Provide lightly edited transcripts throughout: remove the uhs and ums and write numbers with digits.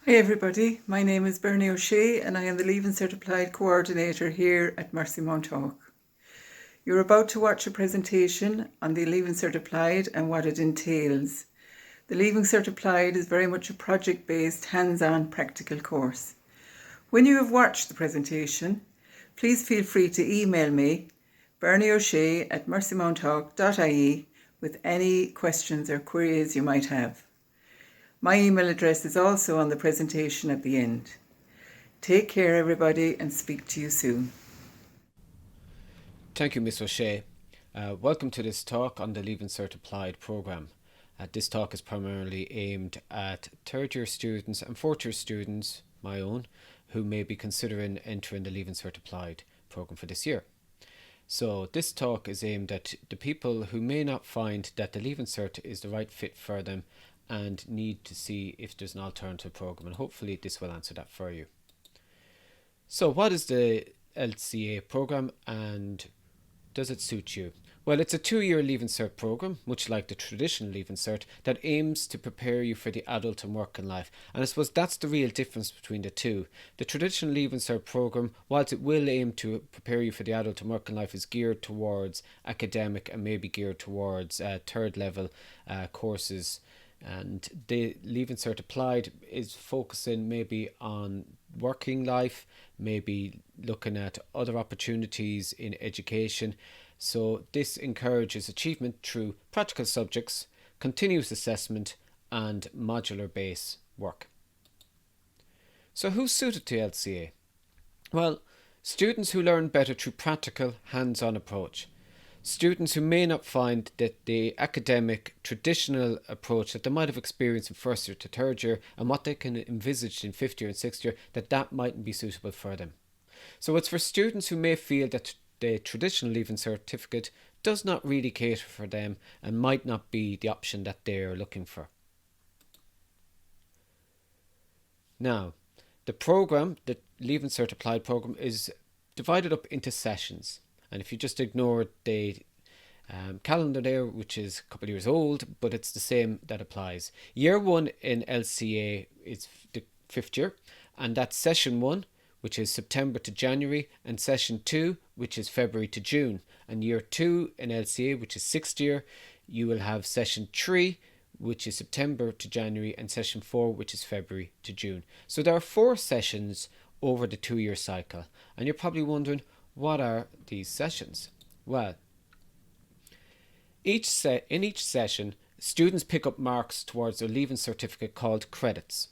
Hey everybody, my name is Bernie O'Shea and I am the Leaving Cert Applied Coordinator here at LCA. You're about to watch a presentation on the Leaving Cert Applied and what it entails. The Leaving Cert Applied is very much a project-based, hands-on practical course. When you have watched the presentation, please feel free to email me, bernieo'shea@mercymounttalk.ie, with any questions or queries you might have. My email address is also on the presentation at the end. Take care, everybody, and speak to you soon. Thank you, Ms. O'Shea. Welcome to this talk on the Leaving Cert Applied programme. This talk is primarily aimed at third year students and fourth year students, my own, who may be considering entering the Leaving Cert Applied programme for this year. So this talk is aimed at the people who may not find that the Leaving Cert is the right fit for them and need to see if there's an alternative programme, and hopefully this will answer that for you. So what is the LCA programme and does it suit you? Well, it's a 2-year Leaving Cert programme, much like the traditional Leaving Cert, that aims to prepare you for the adult and working life. And I suppose that's the real difference between the two. The traditional Leaving Cert programme, whilst it will aim to prepare you for the adult and working life, is geared towards academic and maybe geared towards third level courses. And the Leaving Cert Applied is focusing maybe on working life, maybe looking at other opportunities in education. So this encourages achievement through practical subjects, continuous assessment and modular based work. So who's suited to LCA? Well, students who learn better through practical, hands-on approach. Students who may not find that the academic traditional approach that they might have experienced in first year to third year and what they can envisage in fifth year and sixth year, that mightn't be suitable for them. So it's for students who may feel that the traditional Leaving certificate does not really cater for them and might not be the option that they are looking for. Now, the programme, the Leaving Cert Applied programme, is divided up into sessions. And if you just ignore the calendar there, which is a couple of years old, but it's the same that applies. Year 1 in LCA is the 5th year, and that's session 1, which is September to January, and session 2, which is February to June. And year 2 in LCA, which is 6th year, you will have session 3, which is September to January, and session 4, which is February to June. So there are 4 sessions over the 2-year cycle. And you're probably wondering, what are these sessions? Well, in each session, students pick up marks towards their Leaving certificate called credits.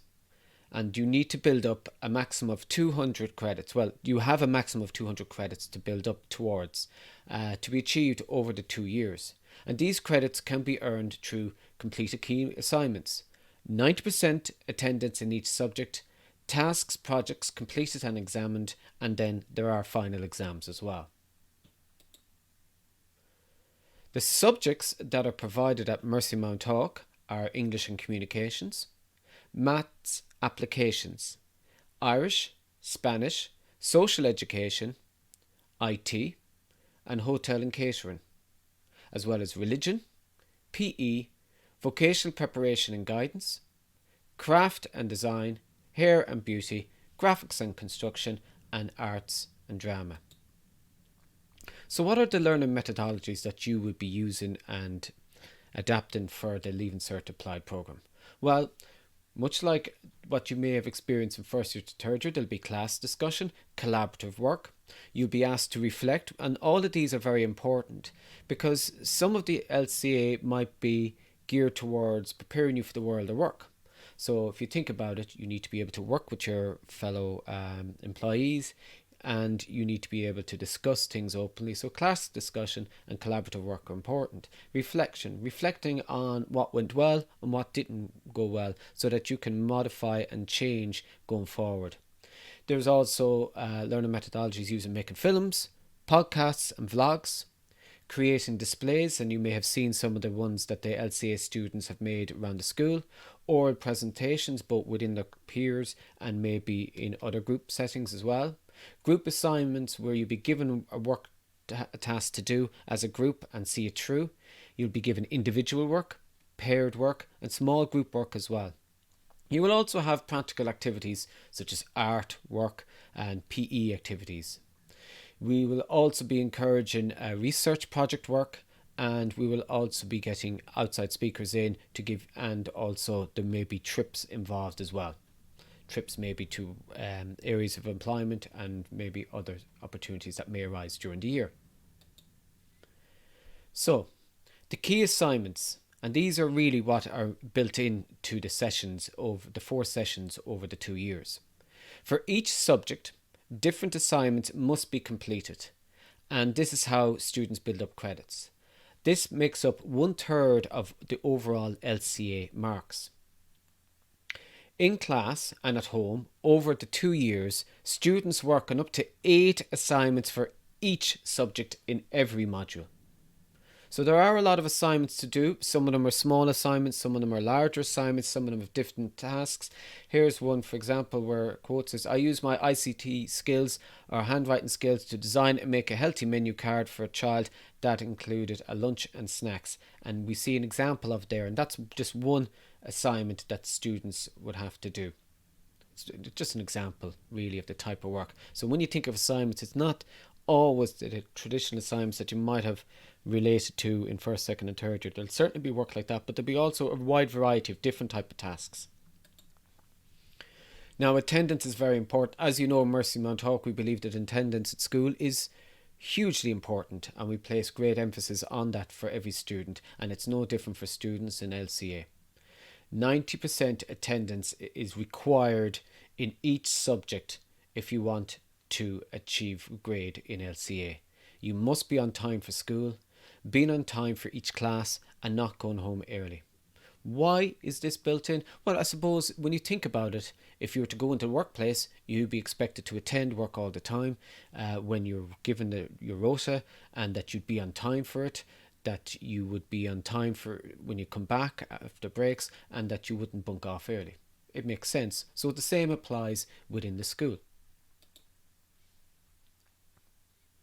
And you need to build up a maximum of 200 credits. Well, you have a maximum of 200 credits to build up towards, to be achieved over the 2 years. And these credits can be earned through completed key assignments, 90% attendance in each subject, tasks, projects completed and examined, and then there are final exams as well. The subjects that are provided at Mercymounttalk are English and Communications, Maths Applications, Irish, Spanish, Social Education, IT, and Hotel and Catering, as well as Religion, PE, Vocational Preparation and Guidance, Craft and Design, Hair and Beauty, Graphics and Construction, and Arts and Drama. So what are the learning methodologies that you would be using and adapting for the Leaving Cert Applied programme? Well, much like what you may have experienced in first year to third year, there'll be class discussion, collaborative work. You'll be asked to reflect, and all of these are very important because some of the LCA might be geared towards preparing you for the world of work. So if you think about it, you need to be able to work with your fellow employees, and you need to be able to discuss things openly. So class discussion and collaborative work are important. Reflecting on what went well and what didn't go well so that you can modify and change going forward. There's also learning methodologies using making films, podcasts and vlogs, creating displays, and you may have seen some of the ones that the LCA students have made around the school, oral presentations both within their peers and maybe in other group settings as well. Group assignments where you'll be given a task to do as a group and see it through. You'll be given individual work, paired work and small group work as well. You will also have practical activities such as art, work and PE activities. We will also be encouraging research project work, and we will also be getting outside speakers in to give, and also there may be trips involved as well. Trips maybe to areas of employment and maybe other opportunities that may arise during the year. So, the key assignments, and these are really what are built into the sessions of the 4 sessions over the 2 years. For each subject, different assignments must be completed, and this is how students build up credits. This makes up 1/3 of the overall LCA marks. In class and at home, over the 2 years, students work on up to 8 assignments for each subject in every module. So there are a lot of assignments to do. Some of them are small assignments, some of them are larger assignments, some of them have different tasks. Here's one, for example, where quote says, I use my ICT skills or handwriting skills to design and make a healthy menu card for a child that included a lunch and snacks. And we see an example of there, and that's just one assignment that students would have to do. It's just an example, really, of the type of work. So when you think of assignments, it's not always the traditional assignments that you might have related to in first, second and third year. There'll certainly be work like that, but there'll be also a wide variety of different type of tasks. Now, attendance is very important. As you know, in Mercy Mount Hawk, we believe that attendance at school is hugely important, and we place great emphasis on that for every student, and it's no different for students in LCA. 90% attendance is required in each subject if you want to achieve grade in LCA. You must be on time for school, being on time for each class, and not going home early. Why is this built in? Well, I suppose when you think about it, if you were to go into the workplace, you'd be expected to attend work all the time when you're given your rota, and that you'd be on time for it, that you would be on time for when you come back after breaks, and that you wouldn't bunk off early. It makes sense. So the same applies within the school.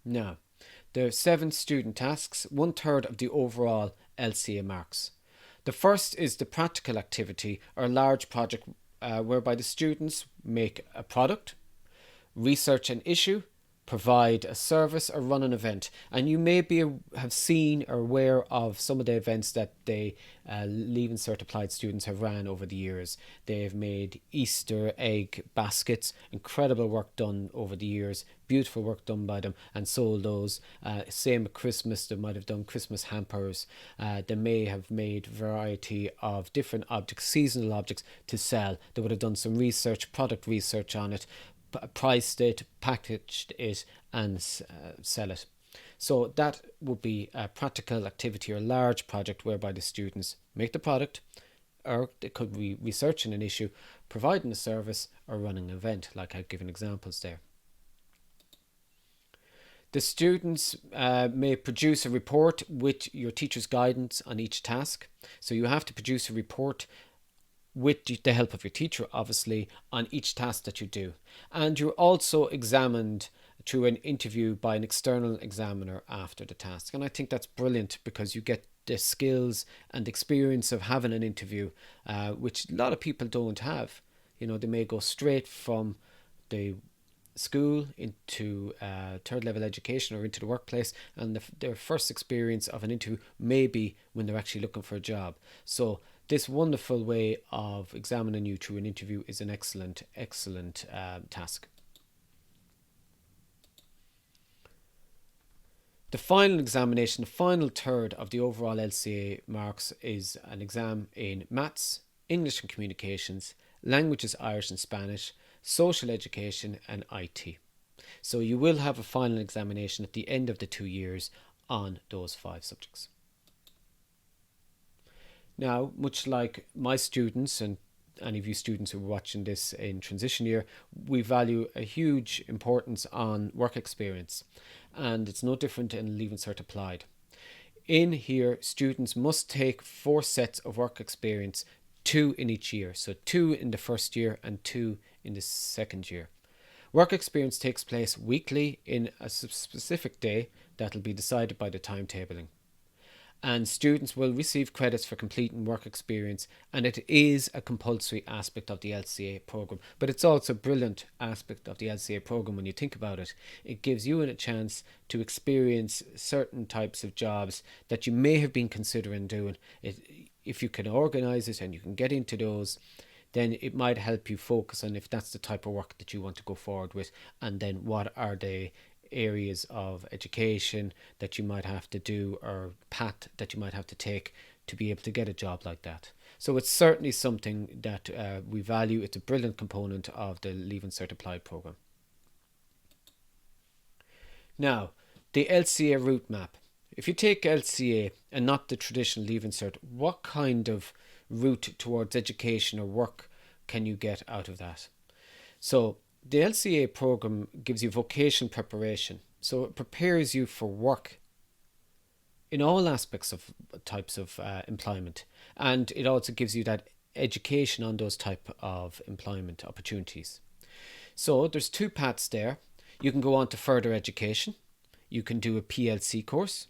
Now, there are 7 student tasks, 1/3 of the overall LCA marks. The first is the practical activity or large project whereby the students make a product, research an issue, provide a service or run an event. And you may have seen or aware of some of the events that the Leaving Cert Applied students have ran over the years. They've made Easter egg baskets, incredible work done over the years, beautiful work done by them, and sold those. Same at Christmas, they might have done Christmas hampers. They may have made a variety of different objects, seasonal objects, to sell. They would have done some research, product research on it, priced it, packaged it, and sell it. So that would be a practical activity or large project whereby the students make the product, or they could be researching an issue, providing a service, or running an event, like I've given examples there. The students may produce a report with your teacher's guidance on each task. So you have to produce a report with the help of your teacher, obviously, on each task that you do. And you're also examined through an interview by an external examiner after the task. And I think that's brilliant, because you get the skills and experience of having an interview, which a lot of people don't have. You know, they may go straight from the school into third level education or into the workplace, and their first experience of an interview may be when they're actually looking for a job. So this wonderful way of examining you through an interview is an excellent task. The final examination, the final third of the overall LCA marks, is an exam in maths, English and communications, languages Irish and Spanish, social education and IT. So you will have a final examination at the end of the 2 years on those 5 subjects. Now, much like my students and any of you students who are watching this in transition year, we value a huge importance on work experience, and it's no different in Leaving Cert Applied. In here, students must take 4 sets of work experience, 2 in each year, so 2 in the first year and 2 in the second year. Work experience takes place weekly in a specific day that will be decided by the timetabling. and students will receive credits for completing work experience, and it is a compulsory aspect of the LCA program. But it's also a brilliant aspect of the LCA program when you think about it. It gives you a chance to experience certain types of jobs that you may have been considering doing. If you can organise it and you can get into those, then it might help you focus on if that's the type of work that you want to go forward with, and then what are the areas of education that you might have to do or path that you might have to take to be able to get a job like that. So it's certainly something that we value. It's a brilliant component of the Leaving Cert Applied program. Now, the LCA route map. If you take LCA and not the traditional Leaving Cert, what kind of route towards education or work can you get out of that? So the LCA program gives you vocational preparation. So it prepares you for work in all aspects of types of employment. And it also gives you that education on those type of employment opportunities. So there's two paths there. You can go on to further education. You can do a PLC course,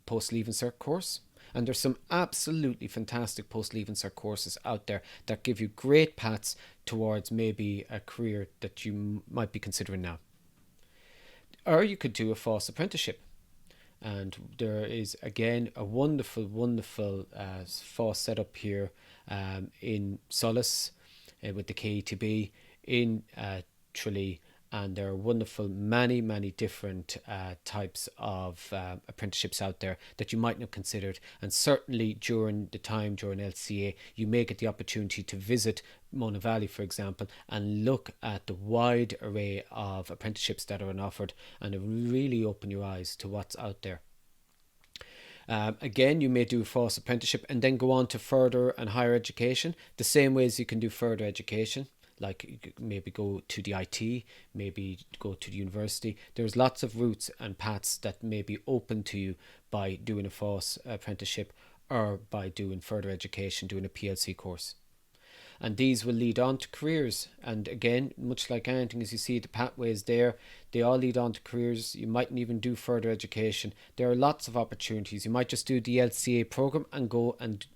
post-Leaving Cert course. And there's some absolutely fantastic post-Leaving Cert courses out there that give you great paths towards maybe a career that you might be considering now. Or you could do a FÁS apprenticeship. And there is, again, a wonderful FÁS setup here in Solis with the KETB in Tralee. And there are wonderful many different types of apprenticeships out there that you might not have considered. And certainly during LCA, you may get the opportunity to visit Mona Valley, for example, and look at the wide array of apprenticeships that are offered, and it will really open your eyes to what's out there. Again, you may do a FÁS apprenticeship and then go on to further and higher education, the same way as you can do further education. Like maybe go to the IT, maybe go to the university. There's lots of routes and paths that may be open to you by doing a FÁS apprenticeship or by doing further education, doing a PLC course. And these will lead on to careers. And again, much like anything, as you see the pathways there, they all lead on to careers. You mightn't even do further education. There are lots of opportunities. You might just do the LCA program and go and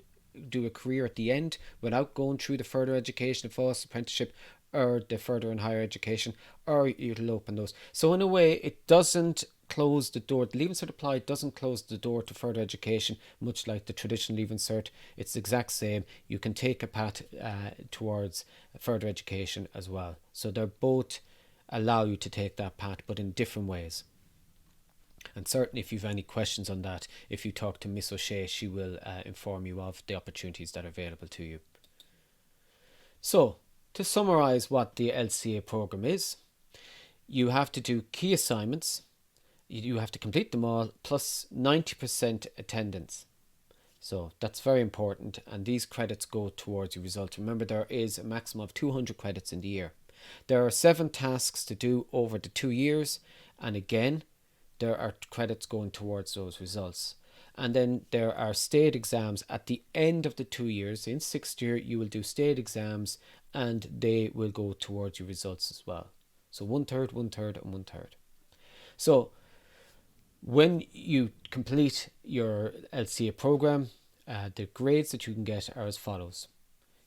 do a career at the end without going through the further education, FÁS apprenticeship, or the further and higher education, or it'll open those. So in a way, it doesn't close the door. The Leaving Cert Applied doesn't close the door to further education, much like the traditional Leaving Cert. It's the exact same. You can take a path towards further education as well. So they're both allow you to take that path, but in different ways. And certainly if you've any questions on that, if you talk to Miss O'Shea, she will inform you of the opportunities that are available to you. So, to summarise what the LCA programme is, you have to do key assignments, you have to complete them all, plus 90% attendance. So that's very important, and these credits go towards your results. Remember, there is a maximum of 200 credits in the year. There are 7 tasks to do over the 2 years, and again, there are credits going towards those results. And then there are state exams at the end of the 2 years. In 6th year, you will do state exams, and they will go towards your results as well. So 1/3, 1/3, and 1/3. So when you complete your LCA program, the grades that you can get are as follows.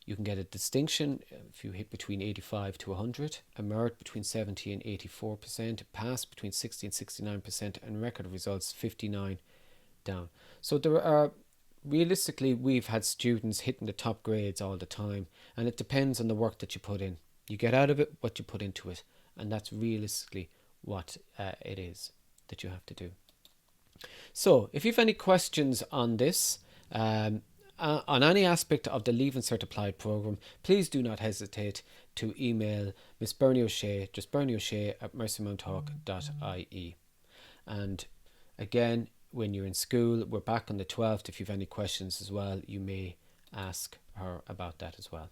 You can get a distinction if you hit between 85 to 100, a merit between 70 and 84%, pass between 60 and 69%, and record results 59 down. So there are, realistically, we've had students hitting the top grades all the time, and it depends on the work that you put in. You get out of it what you put into it, and that's realistically what it is that you have to do. So if you have any questions on this, on any aspect of the Leaving Cert Applied programme, please do not hesitate to email Miss Bernie O'Shea, just Bernie O'Shea at mercymountalk.ie. And again, when you're in school, we're back on the 12th. If you have any questions as well, you may ask her about that as well.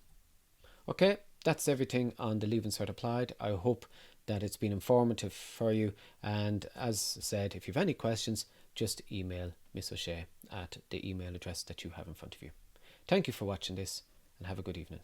Okay, that's everything on the Leaving Cert Applied. I hope that it's been informative for you. And as I said, if you have any questions, just email Miss O'Shea at the email address that you have in front of you. Thank you for watching this, and have a good evening.